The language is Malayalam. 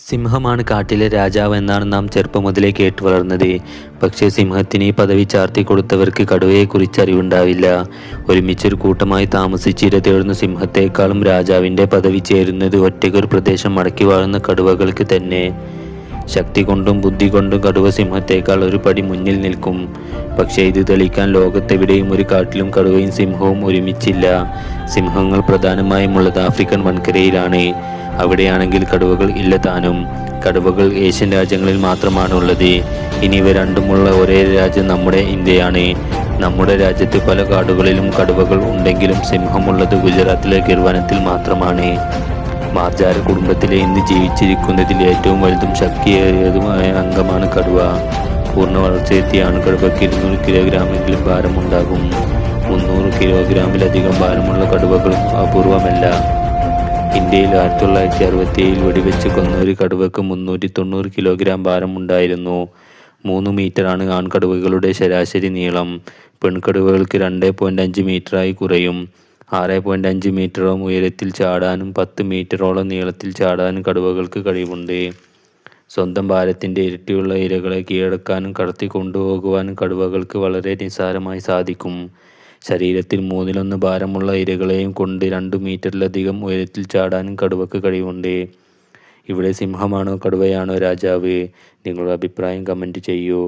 സിംഹമാണ് കാട്ടിലെ രാജാവ് എന്നാണ് നാം ചെറുപ്പം മുതലേ കേട്ടു വളർന്നത്. പക്ഷേ സിംഹത്തിന് ഈ പദവി ചാർത്തി കൊടുത്തവർക്ക് കടുവയെക്കുറിച്ച് അറിവുണ്ടാവില്ല. ഒരുമിച്ചൊരു കൂട്ടമായി താമസിച്ച് ഇര തേടുന്ന സിംഹത്തെക്കാളും രാജാവിൻ്റെ പദവി ചേരുന്നത് ഒറ്റയ്ക്കൊരു പ്രദേശം മടക്കി വാഴുന്ന കടുവകൾക്ക് തന്നെ. ശക്തി കൊണ്ടും ബുദ്ധി കൊണ്ടും കടുവ സിംഹത്തേക്കാൾ ഒരു പടി മുന്നിൽ നിൽക്കും. പക്ഷേ ഇത് തെളിയിക്കാൻ ലോകത്തെവിടെയും ഒരു കാട്ടിലും കടുവയും സിംഹവും ഒരുമിച്ചില്ല. സിംഹങ്ങൾ പ്രധാനമായും ഉള്ളത് ആഫ്രിക്കൻ വൻകരയിലാണ്. അവിടെയാണെങ്കിൽ കടുവകൾ ഇല്ല താനും. കടുവകൾ ഏഷ്യൻ രാജ്യങ്ങളിൽ മാത്രമാണ് ഉള്ളത്. ഇനി ഇവ രണ്ടുമുള്ള ഒരേ രാജ്യം നമ്മുടെ ഇന്ത്യയാണ്. നമ്മുടെ രാജ്യത്ത് പല കാടുകളിലും കടുവകൾ ഉണ്ടെങ്കിലും സിംഹമുള്ളത് ഗുജറാത്തിലെ ഗിർവനത്തിൽ മാത്രമാണ്. മാർജാര കുടുംബത്തിലെ ഇന്ന് ജീവിച്ചിരിക്കുന്നതിൽ ഏറ്റവും വലുതും ശക്തിയേറിയതുമായ അംഗമാണ് കടുവ. പൂർണ്ണ വളർച്ചയെത്തിയാണ് കടുവയ്ക്ക് 200 കിലോഗ്രാമെങ്കിലും ഭാരമുണ്ടാകും. 300 കിലോഗ്രാമിലധികം ഭാരമുള്ള കടുവകളും അപൂർവമല്ല. ഇന്ത്യയിൽ 1967 വെടിവെച്ച് കൊന്ന ഒരു കടുവയ്ക്ക് 390 കിലോഗ്രാം ഭാരമുണ്ടായിരുന്നു. 3 മീറ്ററാണ് ആൺകടുവകളുടെ ശരാശരി നീളം. പെൺകടുവകൾക്ക് 2.5 മീറ്ററായി കുറയും. 6.5 മീറ്ററോളം ഉയരത്തിൽ ചാടാനും 10 മീറ്ററോളം നീളത്തിൽ ചാടാനും കടുവകൾക്ക് കഴിവുണ്ട്. സ്വന്തം ഭാരത്തിൻ്റെ ഇരട്ടിയുള്ള ഇരകളെ കീഴടക്കാനും കടത്തി കൊണ്ടുപോകുവാനും കടുവകൾക്ക് വളരെ നിസ്സാരമായി സാധിക്കും. ശരീരത്തിൽ 1/3 ഭാരമുള്ള ഇരകളെയും കൊണ്ട് 2 മീറ്ററിലധികം ഉയരത്തിൽ ചാടാനും കടുവക്ക് കഴിവുണ്ട്. ഇവിടെ സിംഹമാണോ കടുവയാണോ രാജാവ്? നിങ്ങളുടെ അഭിപ്രായം കമൻറ്റ് ചെയ്യൂ.